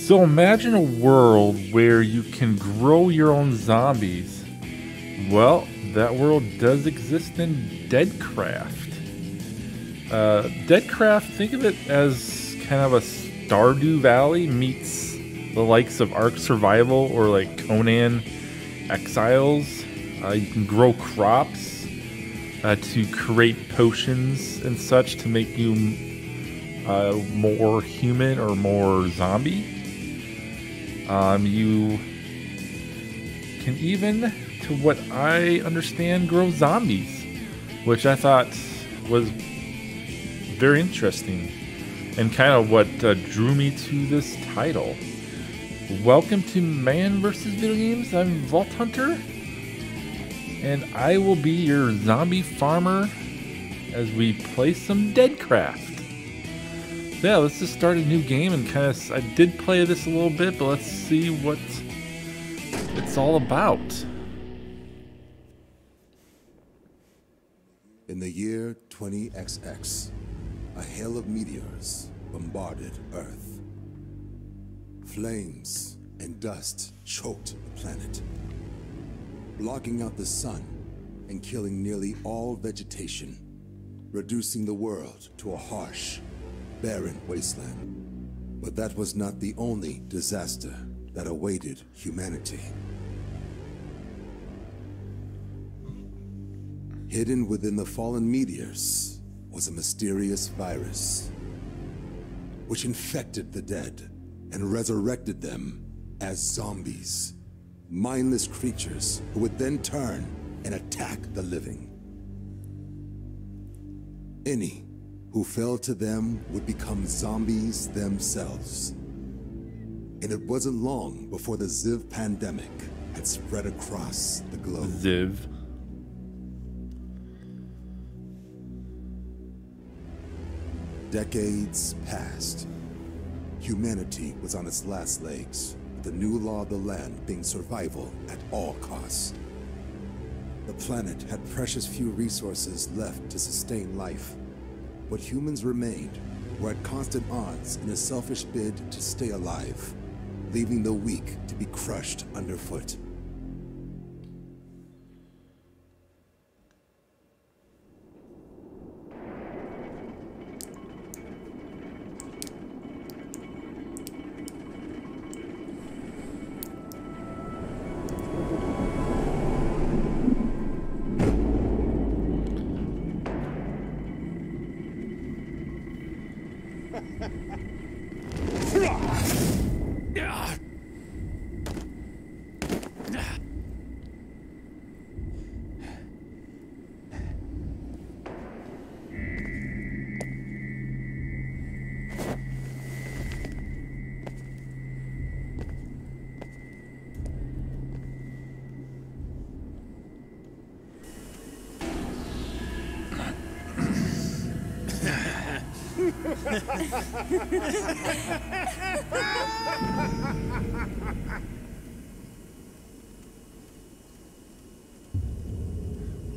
So imagine a world where you can grow your own zombies. Well, that world does exist in DeadCraft. DeadCraft, think of it as kind of a Stardew Valley meets the likes of Ark Survival or like Conan Exiles. You can grow crops to create potions and such to make you more human or more zombie. You can even, to what I understand, grow zombies, which I thought was very interesting and kind of what drew me to this title. Welcome to Man vs. Video Games. I'm Vault Hunter, and I will be your zombie farmer as we play some DeadCraft. Yeah, let's just start a new game and kind of, I did play this a little bit, but let's see what it's all about. In the year 20XX, a hail of meteors bombarded Earth. Flames and dust choked the planet, blocking out the sun and killing nearly all vegetation, reducing the world to a harsh, barren wasteland. But that was not the only disaster that awaited humanity. Hidden within the fallen meteors was a mysterious virus, which infected the dead and resurrected them as zombies, mindless creatures who would then turn and attack the living. Any who fell to them would become zombies themselves. And it wasn't long before the Ziv pandemic had spread across the globe. Ziv. Decades passed. Humanity was on its last legs, with the new law of the land being survival at all costs. The planet had precious few resources left to sustain life. What humans remained were at constant odds in a selfish bid to stay alive, leaving the weak to be crushed underfoot.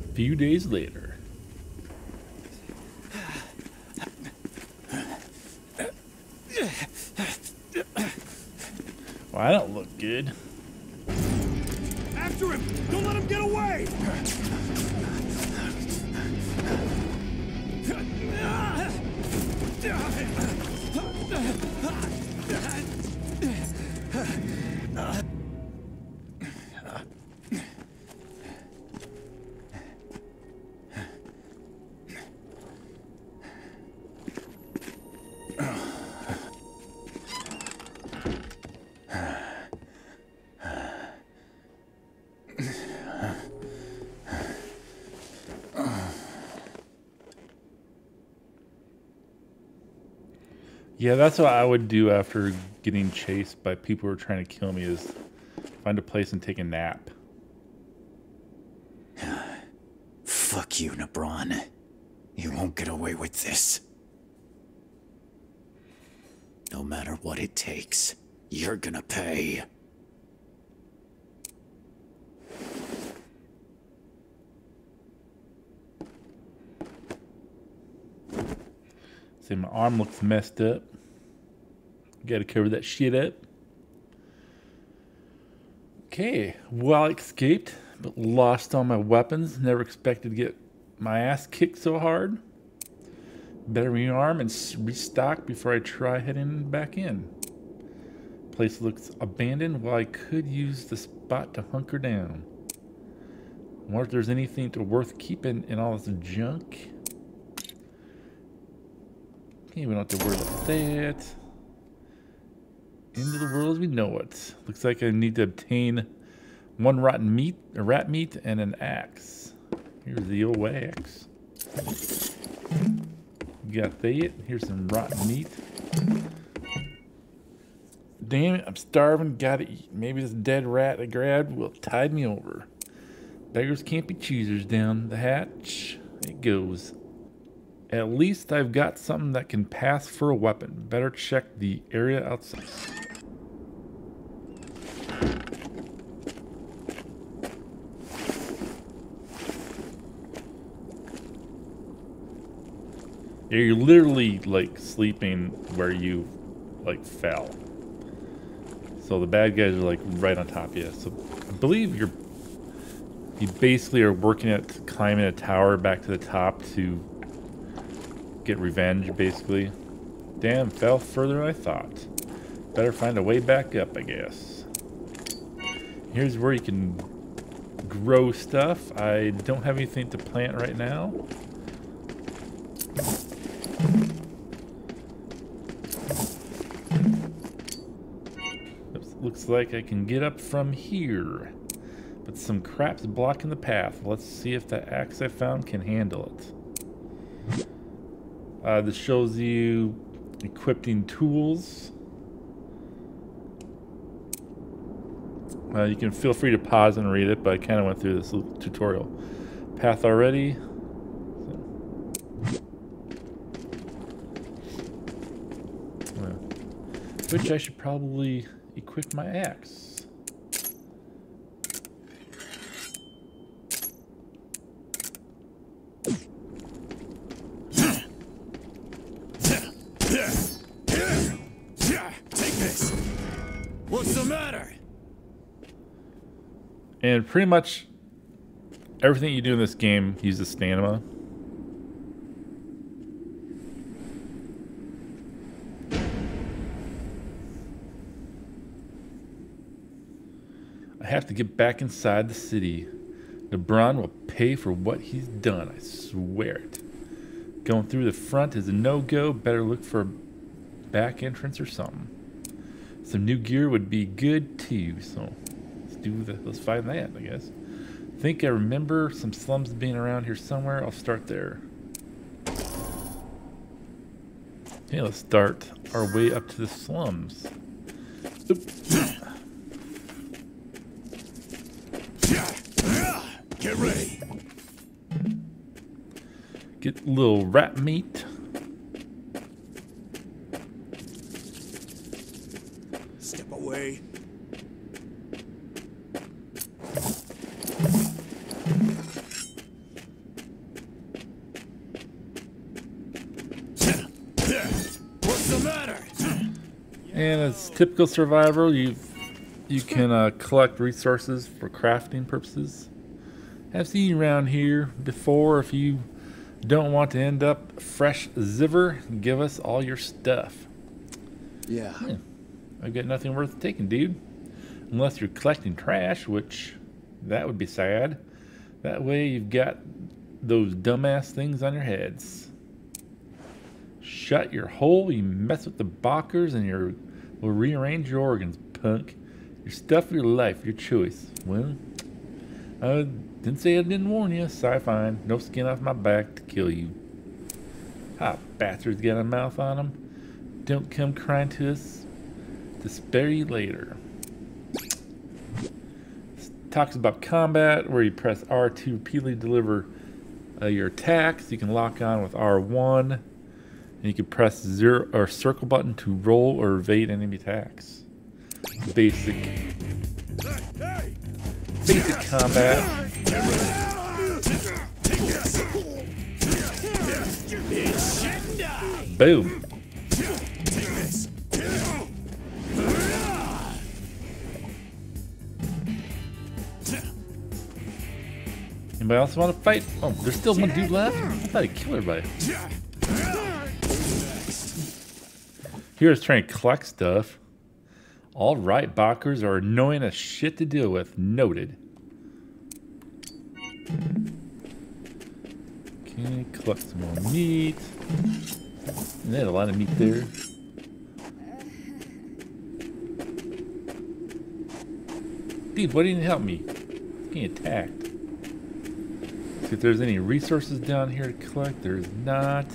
A few days later. Well, I don't look good. After him! Don't let him get away! Yeah, that's what I would do after getting chased by people who are trying to kill me, is find a place and take a nap. Fuck you, Nebron. You won't get away with this. No matter what it takes, you're gonna pay. See, my arm looks messed up. Gotta cover that shit up. Okay, well, I escaped, but lost all my weapons. Never expected to get my ass kicked so hard. Better rearm and restock before I try heading back in. Place looks abandoned. Well, I could use the spot to hunker down. Wonder if there's anything worth keeping in all this junk. Okay, we don't have to worry about that. Into the world as we know it. Looks like I need to obtain one rat meat, and an axe. Here's the old axe. Got that. Here's some rotten meat. Damn it, I'm starving. Gotta eat. Maybe this dead rat I grabbed will tide me over. Beggars can't be choosers. Down the hatch it goes. At least I've got something that can pass for a weapon. Better check the area outside. Yeah, you're literally like sleeping where you like fell. So the bad guys are like right on top of you. So I believe you basically are working at climbing a tower back to the top to get revenge, basically. Damn, fell further than I thought. Better find a way back up, I guess. Here's where you can grow stuff. I don't have anything to plant right now. Looks like I can get up from here, but some crap's blocking the path. Let's see if the axe I found can handle it. This shows you equipping tools. You can feel free to pause and read it, but I kind of went through this tutorial path already. Which I should probably equip my axe. Take this. What's the matter? And pretty much everything you do in this game uses stamina. I have to get back inside the city. LeBron will pay for what he's done, I swear it. Going through the front is a no-go. Better look for a back entrance or something. Some new gear would be good too, so let's find that, I guess. Think I remember some slums being around here somewhere. I'll start there. Okay, let's start our way up to the slums. Oop. Get ready. Get a little rat meat. Step away. What's the matter? And as typical survivor, you can collect resources for crafting purposes. I've seen you around here before. If you don't want to end up fresh ziver, give us all your stuff. Yeah. I've got nothing worth taking, dude. Unless you're collecting trash, which that would be sad. That way you've got those dumbass things on your heads. Shut your hole, you mess with the balkers, and we'll rearrange your organs, punk. Your stuff for your life, your choice. Well, I didn't say I didn't warn you. Sigh fine. No skin off my back to kill you. Hot bastards got a mouth on them. Don't come crying to us to spare you later. This talks about combat, where you press R2 to repeatedly deliver your attacks. You can lock on with R1. And you can press 0 or circle button to roll or evade enemy attacks. Basic combat. Boom. Anybody else want to fight? Oh, there's still one dude left? I thought I'd kill everybody. Here's trying to collect stuff. Alright, Bakers are annoying as shit to deal with. Noted. Okay, collect some more meat. They had a lot of meat there. Dude, why didn't you help me? I'm getting attacked. See if there's any resources down here to collect. There's not.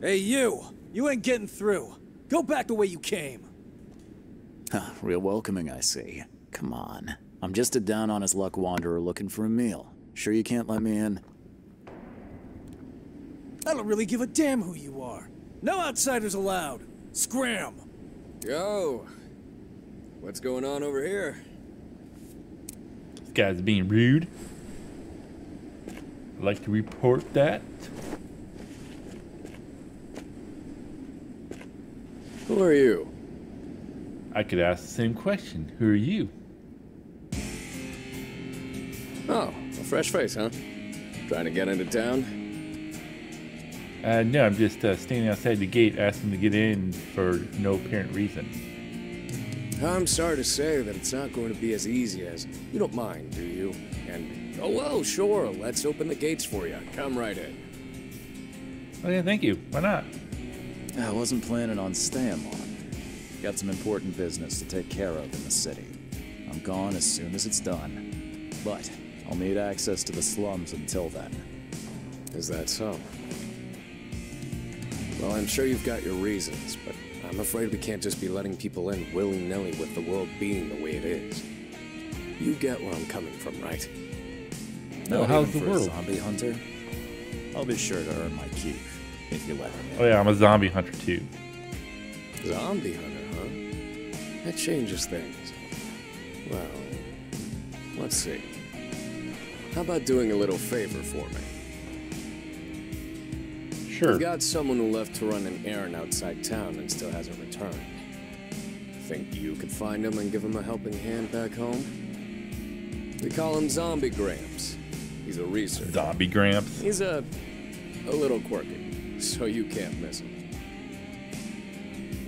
Hey, you! You ain't getting through. Go back the way you came. Huh, real welcoming, I see. Come on. I'm just a down-on-his-luck wanderer looking for a meal. Sure you can't let me in? I don't really give a damn who you are. No outsiders allowed. Scram! Yo! What's going on over here? This guy's being rude. I'd like to report that. Who are you? I could ask the same question. Who are you? Oh, a fresh face, huh? Trying to get into town? No, I'm just standing outside the gate asking to get in for no apparent reason. I'm sorry to say that it's not going to be as easy as... You don't mind, do you? And, oh well, sure, let's open the gates for you. Come right in. Oh yeah, thank you. Why not? I wasn't planning on staying long. Got some important business to take care of in the city. I'm gone as soon as it's done. But I'll need access to the slums until then. Is that so? Well, I'm sure you've got your reasons, but I'm afraid we can't just be letting people in willy-nilly with the world being the way it is. You get where I'm coming from, right? No, Not how's even the for a world? zombie hunter? I'll be sure to earn my keep, if you let me. Oh yeah, I'm a zombie hunter too. Zombie hunter, huh? That changes things. Well, let's see. How about doing a little favor for me? Sure. I've got someone who left to run an errand outside town and still hasn't returned. Think you could find him and give him a helping hand back home? We call him Zombie Gramps. He's a researcher. Zombie Gramps. He's a little quirky, so you can't miss him.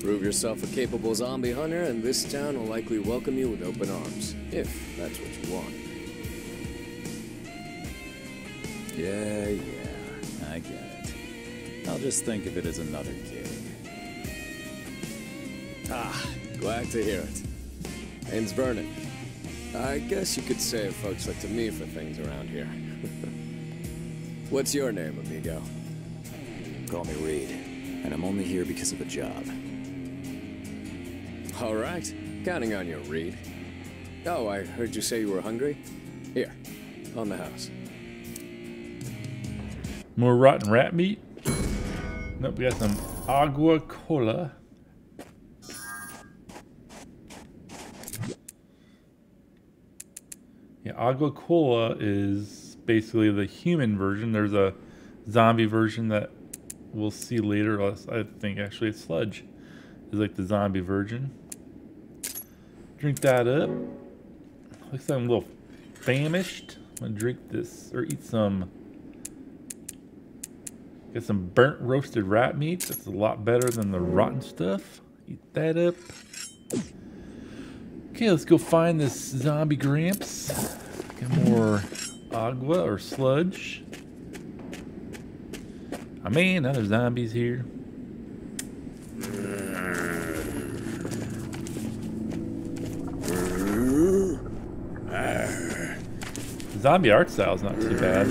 Prove yourself a capable zombie hunter, and this town will likely welcome you with open arms, if that's what you want. Yeah, I get it. I'll just think of it as another gig. Ah, glad to hear it. Name's Vernon. I guess you could say folks look to me for things around here. What's your name, amigo? Call me Reid, and I'm only here because of a job. All right, counting on you, Reid. Oh, I heard you say you were hungry? Here, on the house. More rotten rat meat. Nope, we got some agua cola. Yeah, agua cola is basically the human version. There's a zombie version that we'll see later. I think actually it's sludge is like the zombie version. Drink that up. Looks like I'm a little famished. I'm gonna drink this or eat some. Get some burnt roasted rat meat. That's a lot better than the rotten stuff. Eat that up. Okay, let's go find this zombie Gramps. Get more agua or sludge. Oh man, now there's zombies here. Zombie art style is not too bad.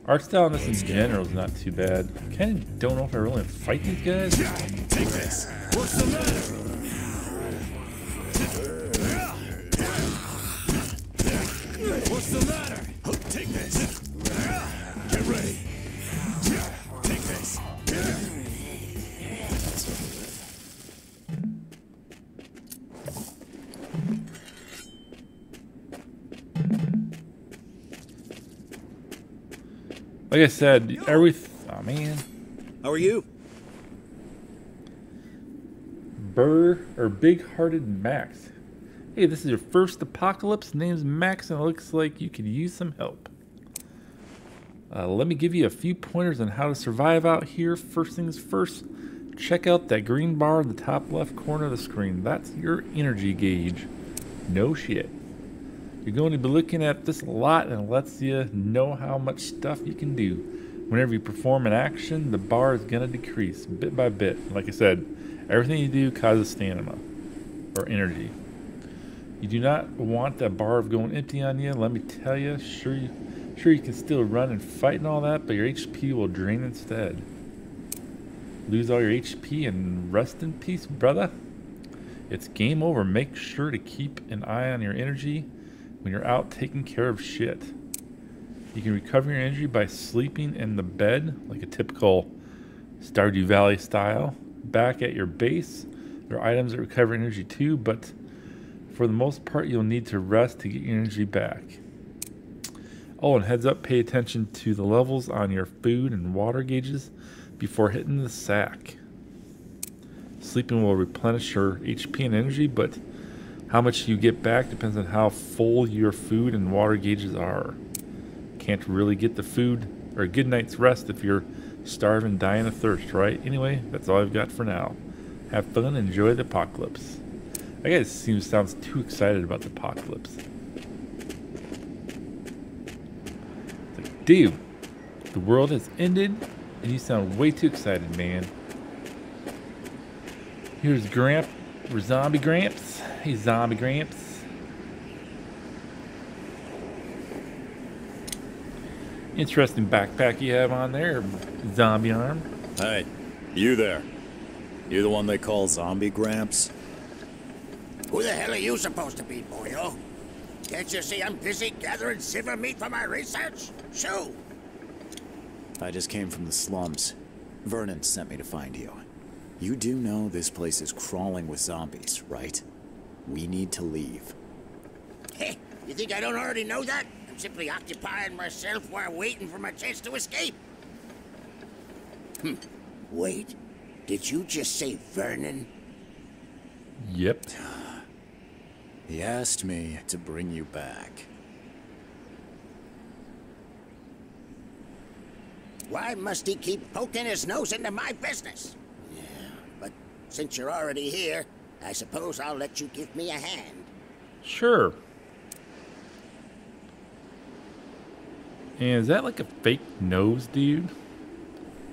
Art style in this in general is not too bad. I kind of don't know if I really want to fight these guys. Take this. What's the matter? What's the matter? Take this. Like I said, oh man. How are you? Big-hearted Max. Hey, this is your first apocalypse. Name's Max, and it looks like you could use some help. Let me give you a few pointers on how to survive out here. First things first, check out that green bar in the top left corner of the screen. That's your energy gauge. No shit. You're going to be looking at this a lot, and it lets you know how much stuff you can do. Whenever you perform an action, the bar is going to decrease bit by bit. Like I said, everything you do causes stamina or energy. You do not want that bar going empty on you. Let me tell you, sure you can still run and fight and all that, but your HP will drain instead. Lose all your HP and rest in peace, brother. It's game over. Make sure to keep an eye on your energy when you're out taking care of shit. You can recover your energy by sleeping in the bed, like a typical Stardew Valley style. Back at your base, there are items that recover energy too, but for the most part, you'll need to rest to get your energy back. Oh, and heads up, pay attention to the levels on your food and water gauges before hitting the sack. Sleeping will replenish your HP and energy, but how much you get back depends on how full your food and water gauges are. Can't really get the food or a good night's rest if you're starving, dying of thirst, right? Anyway, that's all I've got for now. Have fun, enjoy the apocalypse. I guess it sounds too excited about the apocalypse. It's like, dude, the world has ended, and you sound way too excited, man. Here's Zombie Gramps. Hey, Zombie Gramps. Interesting backpack you have on there, zombie arm. Hey, you there. You the one they call Zombie Gramps? Who the hell are you supposed to be, boyo? Can't you see I'm busy gathering silver meat for my research? Shoo! I just came from the slums. Vernon sent me to find you. You do know this place is crawling with zombies, right? We need to leave. Hey, you think I don't already know that? I'm simply occupying myself while waiting for my chance to escape. Wait, did you just say Vernon? Yep. He asked me to bring you back. Why must he keep poking his nose into my business? Yeah, but since you're already here, I suppose I'll let you give me a hand. Sure. And is that like a fake nose, dude?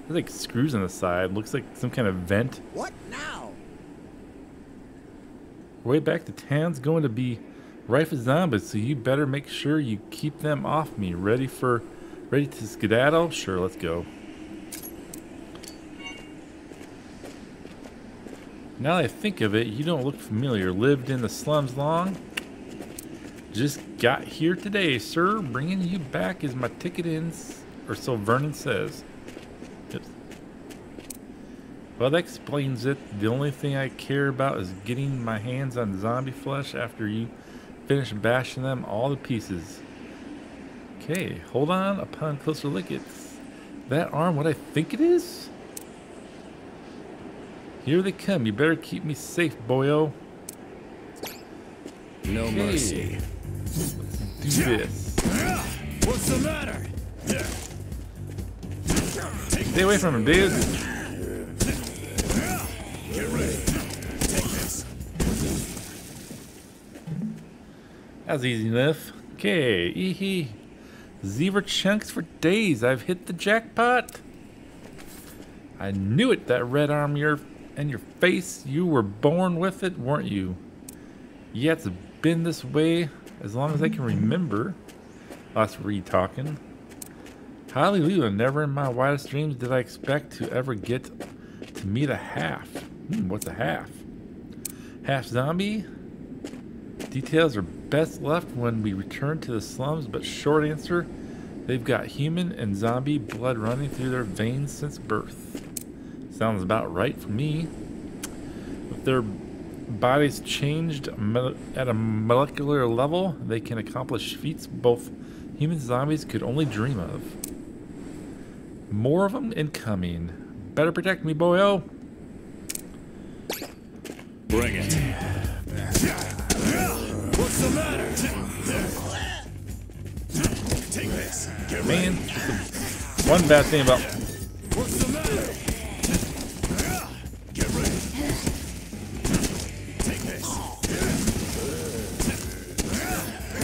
There's like screws on the side. Looks like some kind of vent. What now? Way back to town's going to be rife with zombies, so you better make sure you keep them off me. Ready to skedaddle? Sure, let's go. Now that I think of it, you don't look familiar. Lived in the slums long? Just got here today, sir. Bringing you back is my ticket in, or so Vernon says. Oops. Well, that explains it. The only thing I care about is getting my hands on zombie flesh after you finish bashing them all to pieces. Okay, hold on. Upon closer look, it's that arm what I think it is? Here they come. You better keep me safe, boyo. No mercy. Let's do this. What's the matter? Stay away from him, dude. Get ready. Take this. That was easy enough. Okay, eehee. Zebra chunks for days. I've hit the jackpot. I knew it. That red arm and your face. You were born with it, weren't you? Yeah, it's been this way as long as I can remember. That's Reid talking. Hallelujah. Never in my wildest dreams did I expect to ever get to meet a half. What's a half? Half zombie? Details are best left when we return to the slums, but short answer, they've got human and zombie blood running through their veins since birth. Sounds about right for me. If their bodies changed at a molecular level, they can accomplish feats both human zombies could only dream of. More of them incoming. Better protect me, boyo. Bring it. What's the matter? Take this. Get Man, one bad thing about What's the matter? Get ready. Take this.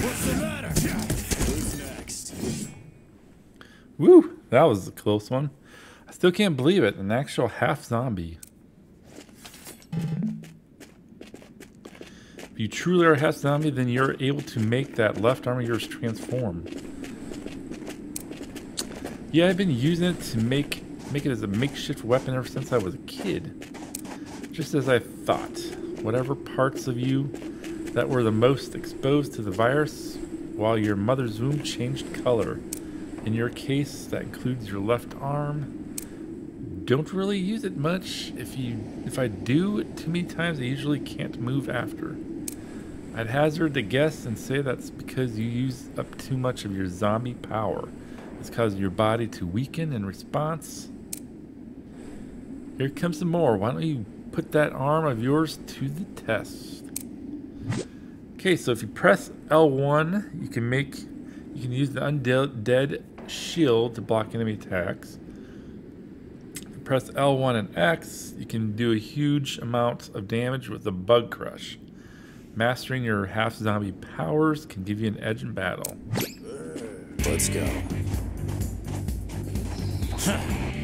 What's the matter? Who's next? woo, that was a close one. I still can't believe it. An actual half zombie. If you truly are a half zombie, then you're able to make that left arm of yours transform. Yeah, I've been using it to make it as a makeshift weapon ever since I was a kid. Just as I thought. Whatever parts of you that were the most exposed to the virus while your mother's womb changed color. In your case, that includes your left arm. Don't really use it much. If I do it too many times, I usually can't move after. I'd hazard to guess and say that's because you use up too much of your zombie power. It's causing your body to weaken in response. Here comes some more. Why don't you put that arm of yours to the test? Okay, so if you press L1, you can use the Undead shield to block enemy attacks. If you press L1 and X, you can do a huge amount of damage with the bug crush. Mastering your half zombie powers can give you an edge in battle. Let's go.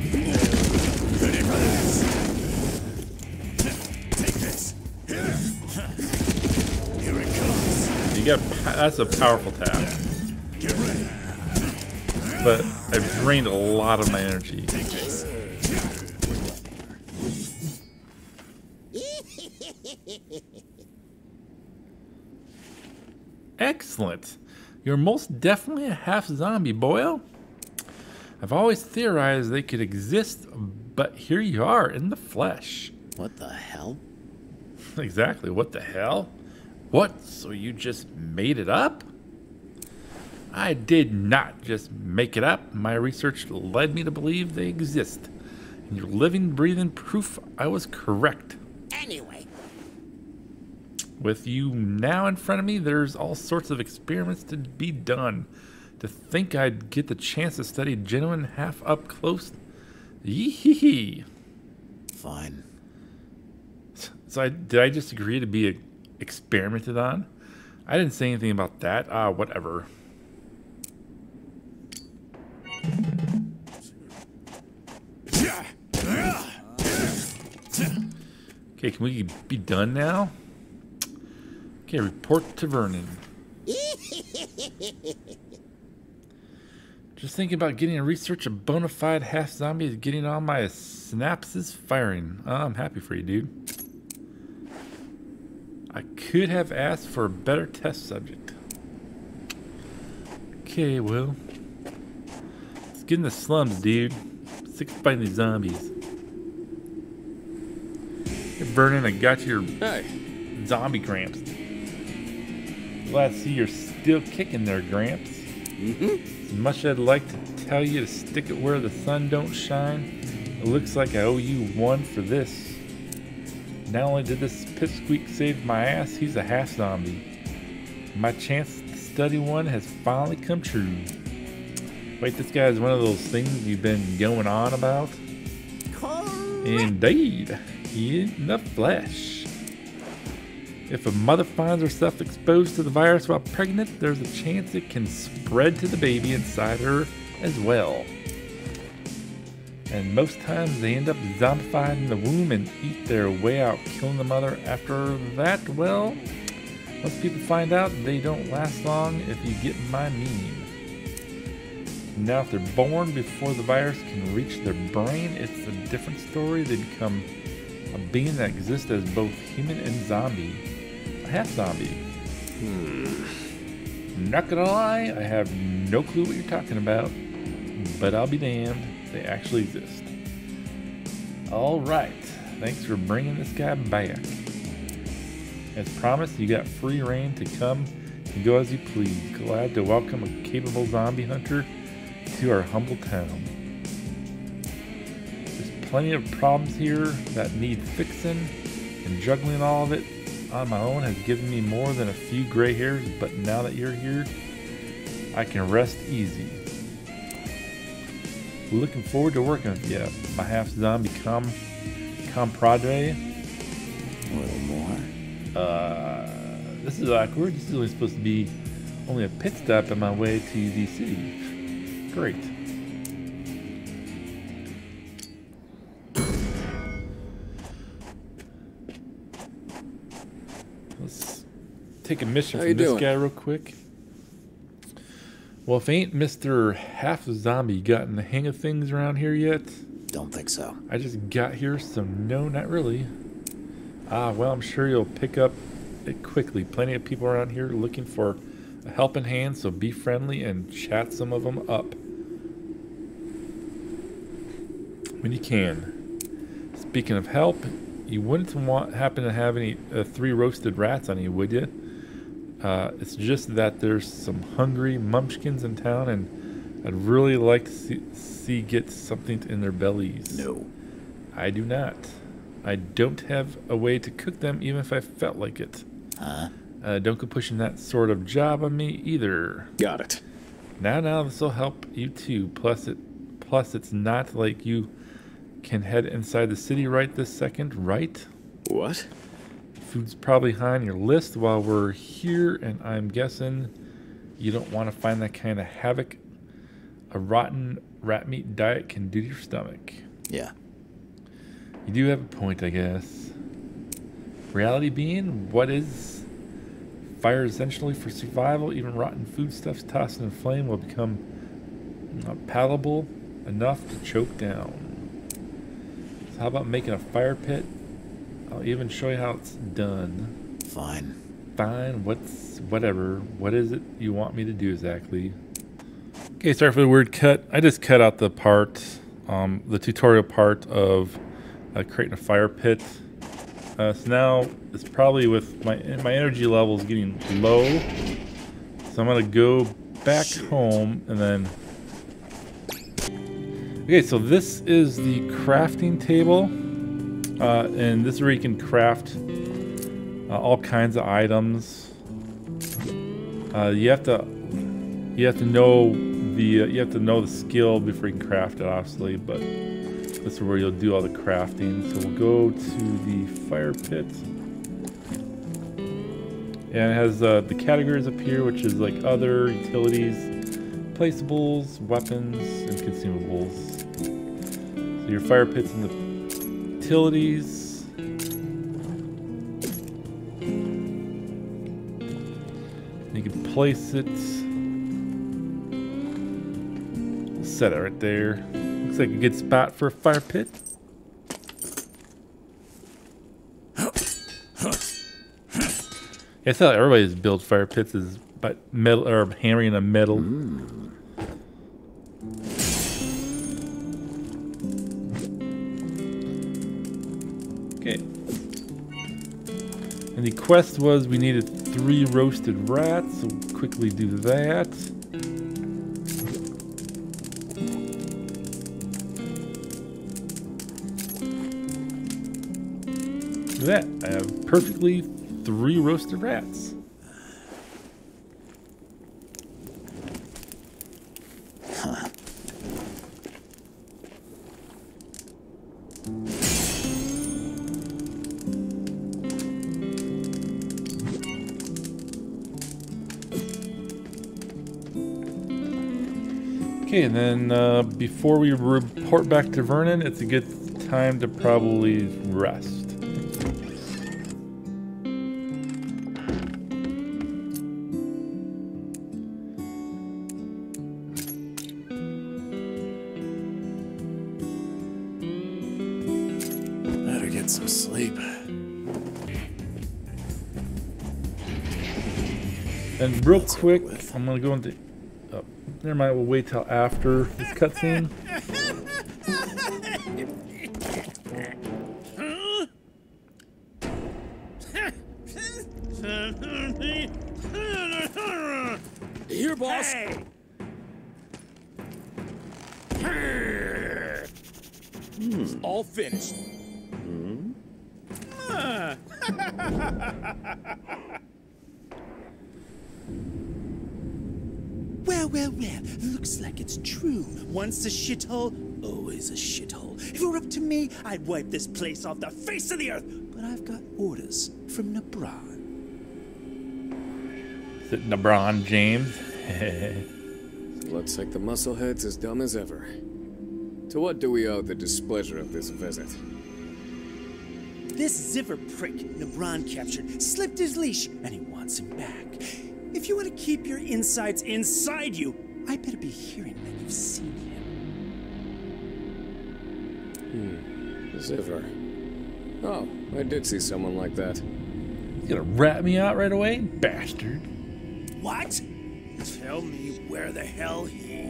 Ready for this? Take this. Here it comes. You got that's a powerful tap, Get ready. but I've drained a lot of my energy. Take this. Excellent. You're most definitely a half zombie, boyo. I've always theorized they could exist, but here you are in the flesh. What the hell? Exactly, what the hell? What, so you just made it up? I did not just make it up. My research led me to believe they exist. And you're living, breathing proof I was correct. Anyway, With you now in front of me, there's all sorts of experiments to be done. To think I'd get the chance to study genuine half up close. Yee-hee-hee. Fine. So did I just agree to be experimented on? I didn't say anything about that. Whatever. Okay, can we be done now? Okay, report to Vernon. Just thinking about getting a research a bona fide half zombie is getting all my synapses firing. I'm happy for you, dude. I could have asked for a better test subject. Okay, well. Let's get in the slums, dude. Sick of fighting these zombies. Hey, Vernon, I got your Hey, zombie Gramps. Glad to see you're still kicking there, Gramps. As much as I'd like to tell you to stick it where the sun don't shine, it looks like I owe you one for this. Not only did this pipsqueak save my ass, he's a half zombie. My chance to study one has finally come true. Wait, this guy is one of those things you've been going on about? Indeed, in the flesh. If a mother finds herself exposed to the virus while pregnant, there's a chance it can spread to the baby inside her as well. And most times they end up zombified in the womb and eat their way out, killing the mother. After that, well, once people find out, they don't last long, if you get my meaning. Now if they're born before the virus can reach their brain, it's a different story. They become a being that exists as both human and zombie. A half zombie. Not gonna lie, I have no clue what you're talking about, but I'll be damned, they actually exist. Alright, thanks for bringing this guy back. As promised, you got free reign to come and go as you please. Glad to welcome a capable zombie hunter to our humble town. plenty of problems here that need fixing, and juggling all of it on my own has given me more than a few gray hairs, but now that you're here, I can rest easy. Looking forward to working with you, my half-zombie compadre. A little more. This is awkward. This is only supposed to be only a pit stop on my way to DC. Great. Let's take a mission from this guy real quick. Well, if ain't Mr. Half-Zombie gotten the hang of things around here yet? Don't think so. I just got here, so no, not really. Well, I'm sure you'll pick up it quickly. Plenty of people around here looking for a helping hand, so be friendly and chat some of them up when you can. Speaking of help, you wouldn't happen to have any 3 roasted rats on you, would you? It's just that there's some hungry mumpkins in town, and I'd really like to see get something in their bellies. No. I do not. I don't have a way to cook them, even if I felt like it. Huh? Don't go pushing that sort of job on me either. Got it. Now, this will help you too. Plus, it's not like you can head inside the city right this second, right? What? Food's probably high on your list while we're here, and I'm guessing you don't want to find that kind of havoc a rotten rat meat diet can do to your stomach. Yeah. You do have a point, I guess. Reality being, what is fire essentially for survival? Even rotten foodstuffs tossed in a flame will become palatable enough to choke down. So how about making a fire pit? I'll even show you how it's done. Fine. Fine, whatever. What is it you want me to do exactly? Okay, sorry for the weird cut. I just cut out the part, the tutorial part of creating a fire pit. So now it's probably with my energy levels getting low. So I'm gonna go back home and then. Okay, so this is the crafting table, and this is where you can craft all kinds of items. You have to know the skill before you can craft it, obviously, but this is where you'll do all the crafting. So we'll go to the fire pit. And it has the categories up here, which is like other, utilities, placeables, weapons, and consumables. So your fire pit's in the utilities. You can place it. Set it right there. Looks like a good spot for a fire pit. I thought everybody's built fire pits is by metal or hammering a metal. Okay. And the quest was we needed 3 roasted rats, so we'll quickly do that. Look at that. I have perfectly 3 roasted rats. Huh. Okay, and then before we report back to Vernon, it's a good time to probably rest. Better get some sleep. And real quick, I'm gonna go into. Oh, never mind. We'll wait till after this cutscene. Here, boss. All finished. Well, well, well. Looks like it's true. Once a shithole, always a shithole. If it were up to me, I'd wipe this place off the face of the earth. But I've got orders from LeBron. Is it LeBron James? Looks like the musclehead's as dumb as ever. To what do we owe the displeasure of this visit? This zipper prick LeBron captured slipped his leash, and he wants him back. If you want to keep your insides inside you, I better be hearing that you've seen him. Zipper. Oh, I did see someone like that. You gonna rat me out right away, bastard? What? Tell me where the hell he...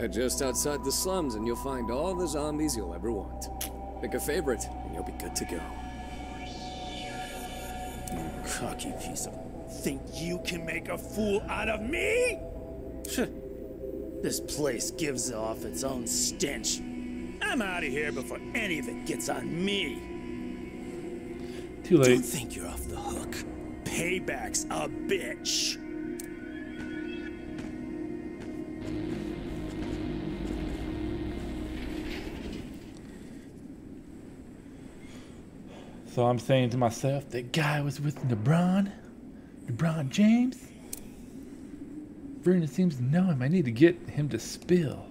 Just outside the slums, and you'll find all the zombies you'll ever want. Pick a favorite, and you'll be good to go. You cocky piece of... Think you can make a fool out of me? This place gives off its own stench. I'm out of here before any of it gets on me. Too late. Don't think you're off the hook. Payback's a bitch. So I'm saying to myself, that guy was with LeBron James? Vernon seems to know him. I need to get him to spill.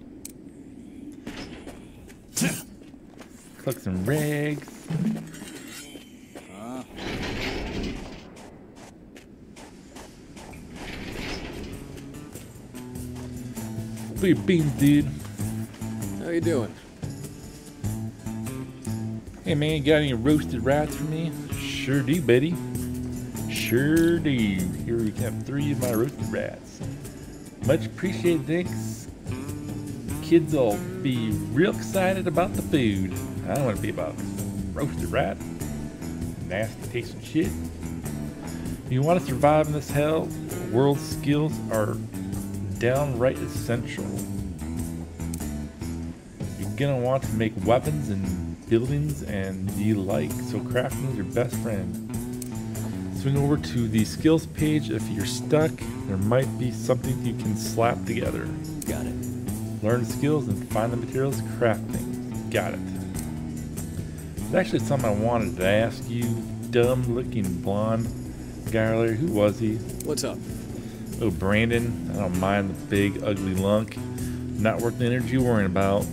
Collect some rags. Look at your beans, dude. How you doing? Hey man, got any roasted rats for me? Sure do, buddy. Sure do. Here we have 3 of my roasted rats. Much appreciated, thanks. Kids will be real excited about the food. I don't want to be about roasted rat. Nasty tasting shit. If you want to survive in this hell, world skills are downright essential. You're gonna want to make weapons and buildings and the like, so crafting is your best friend. Swing over to the skills page. If you're stuck, there might be something you can slap together. Got it. Learn skills and find the materials to craft things. Got it. It's actually something I wanted to ask you, dumb looking blonde guy earlier. Who was he? What's up? Oh, Brandon. I don't mind the big ugly lunk. Not worth the energy you're worrying about.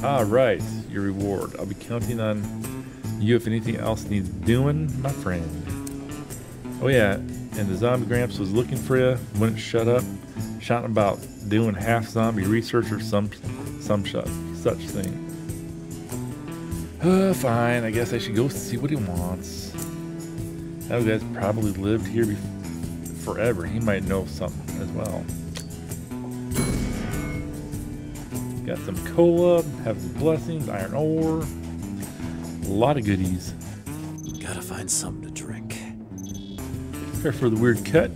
Ah, right. Your reward. I'll be counting on you if anything else needs doing, my friend. Oh yeah, and the zombie Gramps was looking for you. Wouldn't shut up. Shouting about doing half zombie research or some such thing. Fine. I guess I should go see what he wants. That guy's probably lived here forever. He might know something as well. Got some cola, have some blessings, iron ore, a lot of goodies. Gotta find something to drink. Care for the weird cut.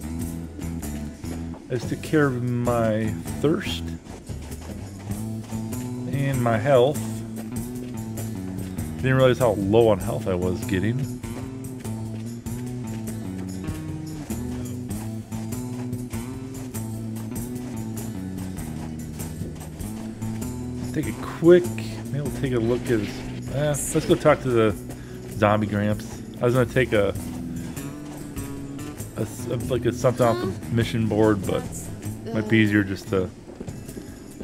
I just took care of my thirst and my health. Didn't realize how low on health I was getting. Take a quick, maybe we'll take a look at his, let's go talk to the zombie Gramps. I was gonna take a something off the mission board, but it might be easier just to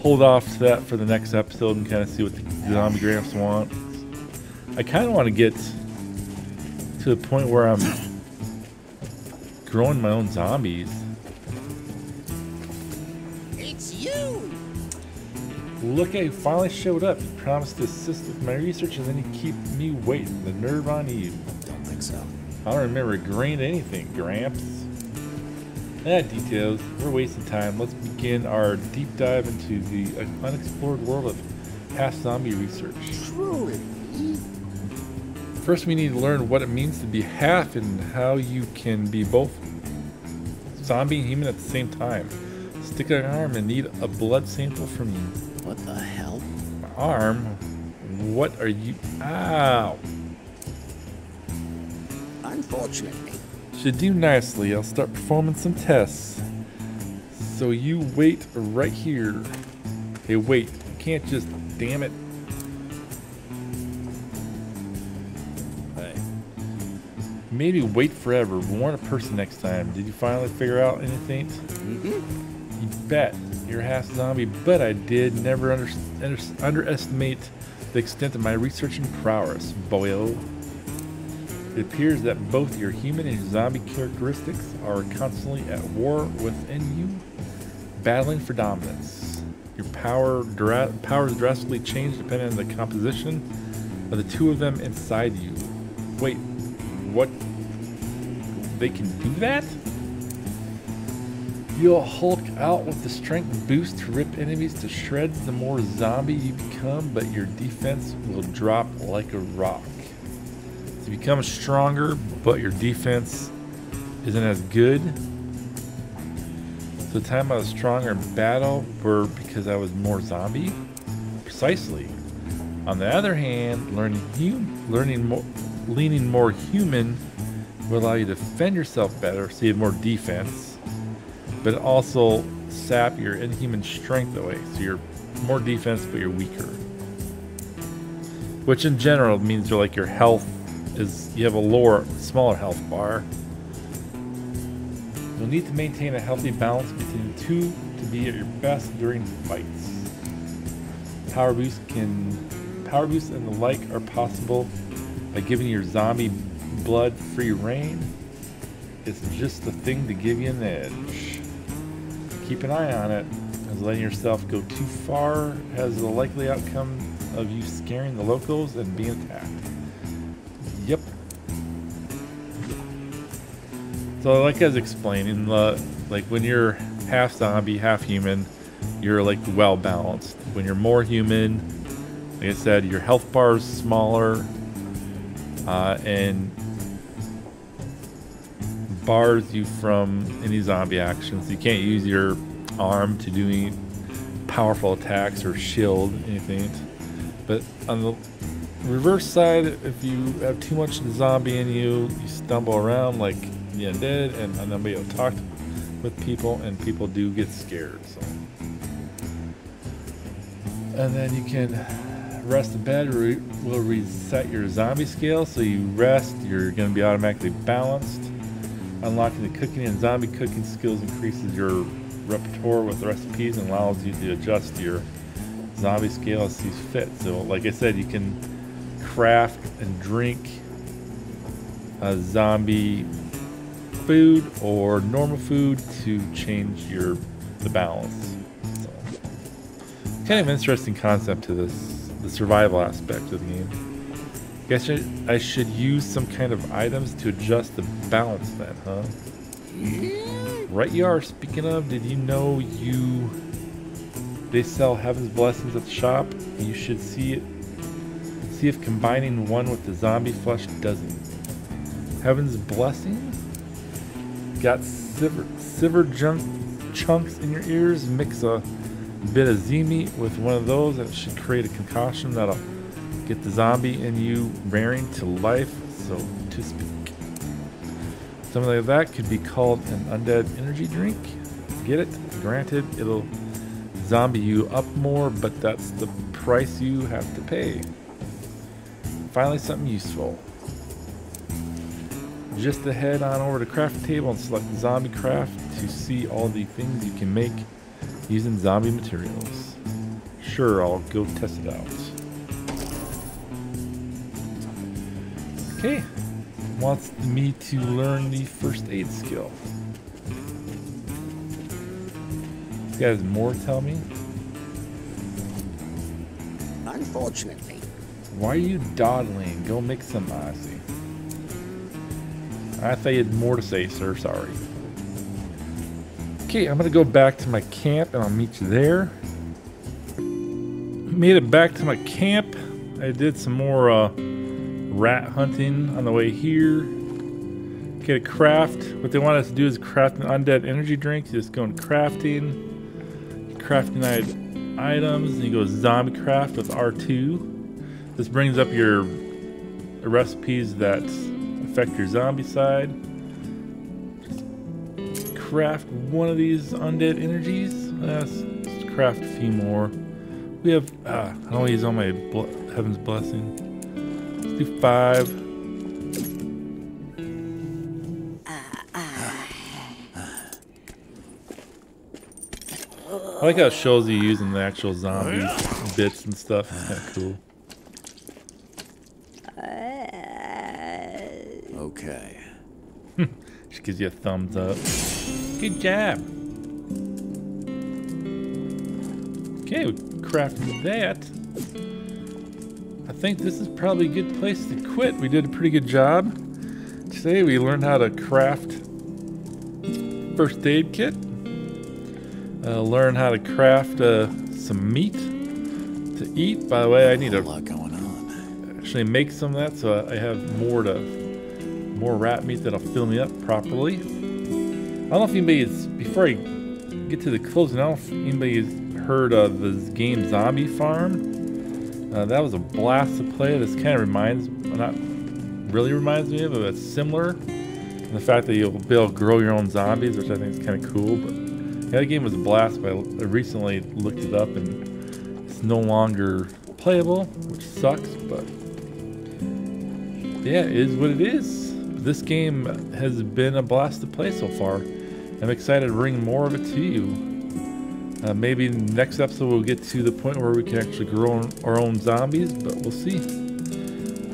hold off to that for the next episode and kind of see what the zombie Gramps want. I kind of want to get to the point where I'm growing my own zombies. It's you! Look, I finally showed up. You promised to assist with my research and then you keep me waiting. The nerve on you. Don't think so. I don't remember agreeing to anything, Gramps. Details. We're wasting time. Let's begin our deep dive into the unexplored world of half-zombie research. Truly. First, we need to learn what it means to be half and how you can be both zombie and human at the same time. Stick out an arm and need a blood sample from you. What the hell? arm. What are you? Ow. Unfortunately. Should do nicely. I'll start performing some tests. So you wait right here. Hey, wait. You can't just... Damn it. Hey. Maybe wait forever. Warn a person next time. Did you finally figure out anything? Mm-hmm. You bet. You're half zombie, but I did never underestimate the extent of my research and prowess, boyo. It appears that both your human and zombie characteristics are constantly at war within you, battling for dominance. Your powers drastically change depending on the composition of the two of them inside you. Wait, what? They can do that? You'll Hulk out with the strength boost to rip enemies to shreds the more zombie you become, but your defense will drop like a rock. So you become stronger, but your defense isn't as good. So the time I was stronger in battle were because I was more zombie? Precisely. On the other hand, leaning more human will allow you to defend yourself better, so you have more defense, but also sap your inhuman strength away, so you're more defense, but you're weaker. Which in general means you're like your health is, you have a smaller health bar. You'll need to maintain a healthy balance between the two to be at your best during fights. Power boosts and the like are possible by giving your zombie blood free reign. It's just the thing to give you an edge. Keep an eye on it, as letting yourself go too far has the likely outcome of you scaring the locals and being attacked. Yep. So like I was explaining, like when you're half zombie, half human, you're like well balanced. When you're more human, like I said, your health bar is smaller and bars you from any zombie actions. You can't use your arm to do any powerful attacks or shield anything. But on the reverse side, if you have too much zombie in you, you stumble around like the undead and nobody will talk with people, and people do get scared. So, and then you can rest in bed. Will reset your zombie scale, so you rest, you're going to be automatically balanced. Unlocking the cooking and zombie cooking skills increases your repertoire with recipes and allows you to adjust your zombie scale as sees fit. So like I said, you can craft and drink a zombie food or normal food to change the balance. So, kind of interesting concept to this, the survival aspect of the game. Guess I should use some kind of items to adjust the balance then, huh? Right you are. Speaking of, did you know they sell Heaven's Blessings at the shop? You should see if combining one with the zombie flesh doesn't. Heaven's Blessing? Got silver chunks in your ears? Mix a bit of Z-meat with one of those and it should create a concoction that'll get the zombie in you raring to life, so to speak. Something like that could be called an undead energy drink. Get it? Granted, it'll zombie you up more, but that's the price you have to pay. Finally, something useful. Just to head on over to craft table and select zombie craft to see all the things you can make using zombie materials. Sure, I'll go test it out. Okay, wants me to learn the first aid skill. This guy has more to tell me. Unfortunately. Why are you dawdling? Go make some Aussie. I thought you had more to say, sir. Sorry. Okay, I'm gonna go back to my camp and I'll meet you there. Made it back to my camp. I did some more rat hunting on the way here. Get a craft. What they want us to do is craft an undead energy drink. You just go into crafting. Crafting items, and you go ZombieCraft with R2. This brings up your recipes that affect your zombie side. Just craft one of these undead energies. Let's craft a few more. We have, I don't want to use all my Heaven's Blessing. Let's do 5. I like how it shows you using the actual zombie bits and stuff. It's kind of cool. Okay. Just gives you a thumbs up. Good job. Okay, we crafted that. I think this is probably a good place to quit. We did a pretty good job. Today we learned how to craft first aid kit. Learn how to craft some meat to eat. By the way, I need to actually make some of that so I have more rat meat that'll fill me up properly. I don't know if anybody's, before I get to the closing, I don't know if anybody's heard of this game Zombie Farm. That was a blast to play. This kind of reminds, not really reminds me of it, but it's similar. And the fact that you'll be able to grow your own zombies, which I think is kind of cool. But yeah, the game was a blast, but I recently looked it up and it's no longer playable, which sucks, but yeah, it is what it is. This game has been a blast to play so far. I'm excited to bring more of it to you. Maybe in the next episode we'll get to the point where we can actually grow our own zombies, but we'll see.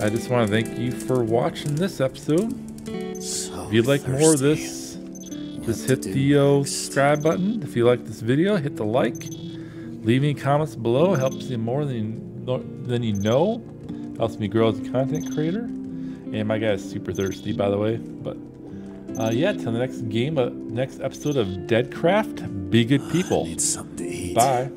I just want to thank you for watching this episode. If you'd like more of this, just hit the subscribe button. If you like this video, hit the like. Leave any comments below. It helps me more than you know. Helps me grow as a content creator. And my guy is super thirsty, by the way. But yeah, till the next game, next episode of DeadCraft. Be good people. I need something to eat. Bye.